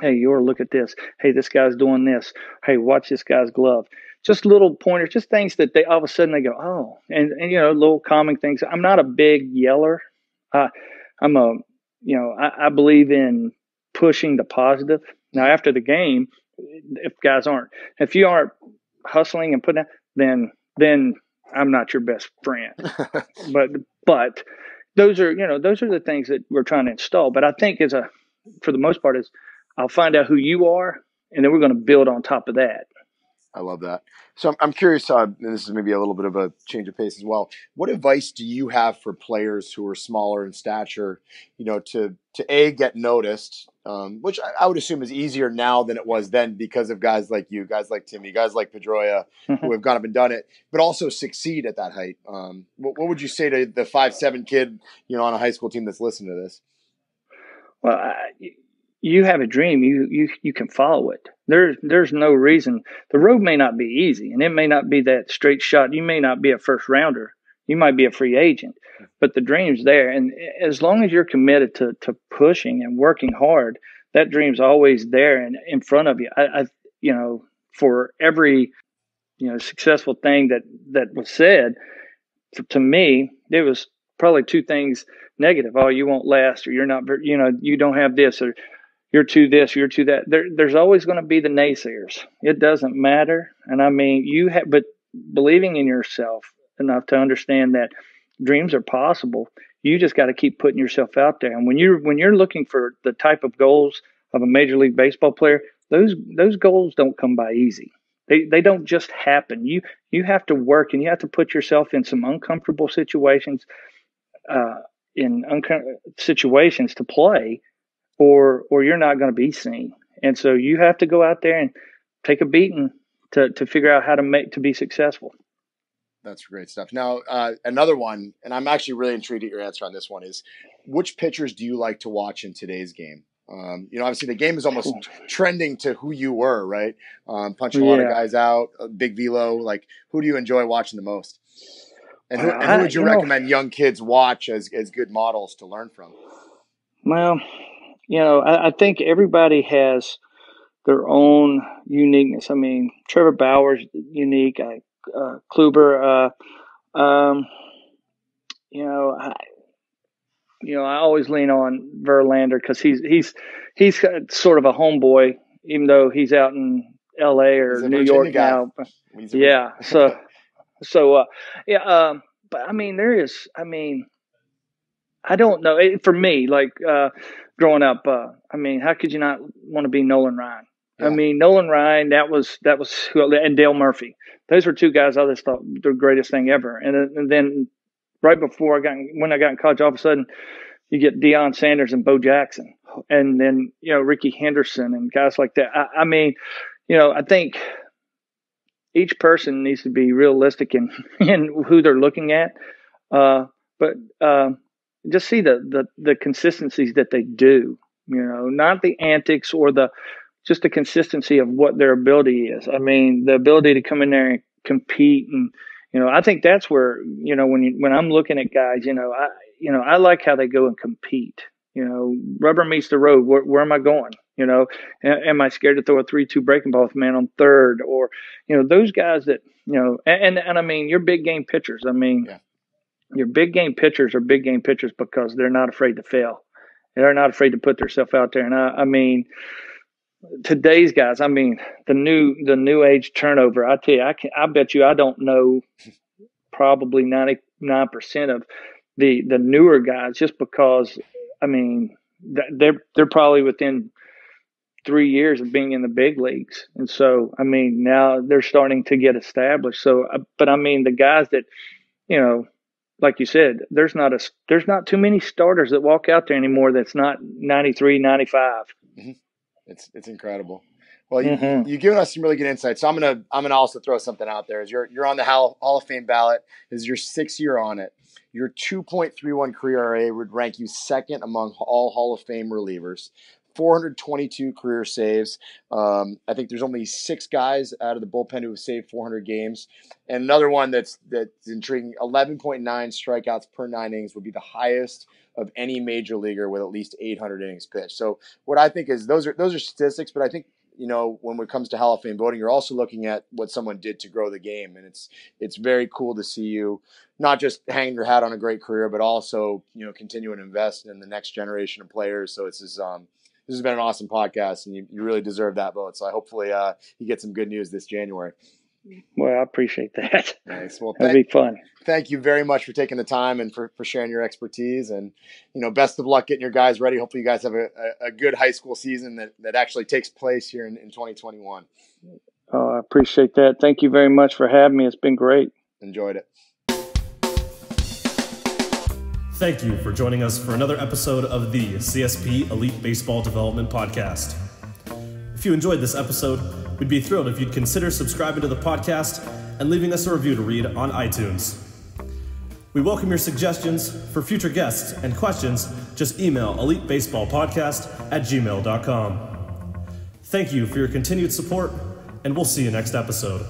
hey, you ought to look at this. Hey, this guy's doing this. Hey, watch this guy's glove. Just little pointers, just things that they all of a sudden they go, oh, and little calming things. I'm not a big yeller. I believe in pushing the positive. Now, after the game, if you aren't hustling and putting out, then I'm not your best friend. but those are the things that we're trying to install. But I think for the most part is I'll find out who you are, and then we're going to build on top of that. I love that. So I'm curious, and this is maybe a little bit of a change of pace as well. What advice do you have for players who are smaller in stature, to get noticed, which I would assume is easier now than it was then because of guys like you, guys like Timmy, guys like Pedroia, mm-hmm. who have gone up and done it, but also succeed at that height. What would you say to the 5'7" kid, on a high school team that's listening to this? Well, you have a dream, you can follow it. There's no reason. The road may not be easy, and it may not be that straight shot. You may not be a first rounder. You might be a free agent, but the dream's there. And as long as you're committed to pushing and working hard, that dream's always there and in front of you. For every successful thing that was said, to me, there was probably two things negative. Oh, you won't last, or you're not, you don't have this, or you're too this, you're too that. There's always going to be the naysayers. It doesn't matter. And I mean, but believing in yourself enough to understand that dreams are possible, you just got to keep putting yourself out there. And when you're looking for the type of goals of a Major League Baseball player, those goals don't come by easy. They don't just happen. You have to work, and you have to put yourself in some uncomfortable situations, situations to play, or you're not going to be seen. And so you have to go out there and take a beating to figure out how to be successful. That's great stuff. Now, another one, and I'm actually really intrigued at your answer on this one, is which pitchers do you like to watch in today's game? Obviously the game is almost trending to who you were, right? Punching a lot of guys out, big velo. Like, who do you enjoy watching the most? And who would you recommend young kids watch as good models to learn from? Well, I think everybody has their own uniqueness. I mean, Trevor Bauer's unique. Kluber. I always lean on Verlander because he's sort of a homeboy, even though he's out in L.A. or New York now. Yeah. But I mean, I don't know. For me, like growing up, how could you not want to be Nolan Ryan? Yeah. I mean, Nolan Ryan, that was and Dale Murphy. Those were two guys I just thought the greatest thing ever. And then right before when I got in college, all of a sudden you get Deion Sanders and Bo Jackson, and then Ricky Henderson and guys like that. I think each person needs to be realistic in who they're looking at, but just see the consistencies that they do. Not the antics or just the consistency of what their ability is. I mean, the ability to come in there and compete, and I think that's where when I'm looking at guys, I like how they go and compete. Rubber meets the road. Where am I going? Am I scared to throw a 3-2 breaking ball with a man on third, or those guys that and I mean, your big game pitchers. I mean, your big game pitchers are big game pitchers because they're not afraid to fail. They're not afraid to put themselves out there. And I mean, today's guys, I mean, the new age turnover, I tell you, I bet you I don't know probably 99% of the newer guys, just because, I mean, they're probably within 3 years of being in the big leagues. And so, I mean, now they're starting to get established. So, but I mean, the guys that, like you said, there's not too many starters that walk out there anymore that's not 93, 95. Mm-hmm. It's incredible. Well, you've given us some really good insight. So I'm gonna also throw something out there. As you're on the Hall of Fame ballot, this is your 6th year on it. Your 2.31 career ERA would rank you second among all Hall of Fame relievers. 422 career saves. I think there's only 6 guys out of the bullpen who have saved 400 games. And another one that's intriguing, 11.9 strikeouts per 9 innings would be the highest of any major leaguer with at least 800 innings pitched. So what I think is those are statistics, but I think when it comes to Hall of Fame voting, you're also looking at what someone did to grow the game, and it's very cool to see you not just hanging your hat on a great career, but also continue to invest in the next generation of players. So this has been an awesome podcast, and you really deserve that vote. So hopefully you get some good news this January. Well, I appreciate that. Nice. Well, that'd be fun. Thank you very much for taking the time and for sharing your expertise. And best of luck getting your guys ready. Hopefully, you guys have a good high school season that actually takes place here in 2021. Oh, I appreciate that. Thank you very much for having me. It's been great. Enjoyed it. Thank you for joining us for another episode of the CSP Elite Baseball Development Podcast. If you enjoyed this episode, we'd be thrilled if you'd consider subscribing to the podcast and leaving us a review to read on iTunes. We welcome your suggestions for future guests and questions. Just email elitebaseballpodcast@gmail.com. Thank you for your continued support, and we'll see you next episode.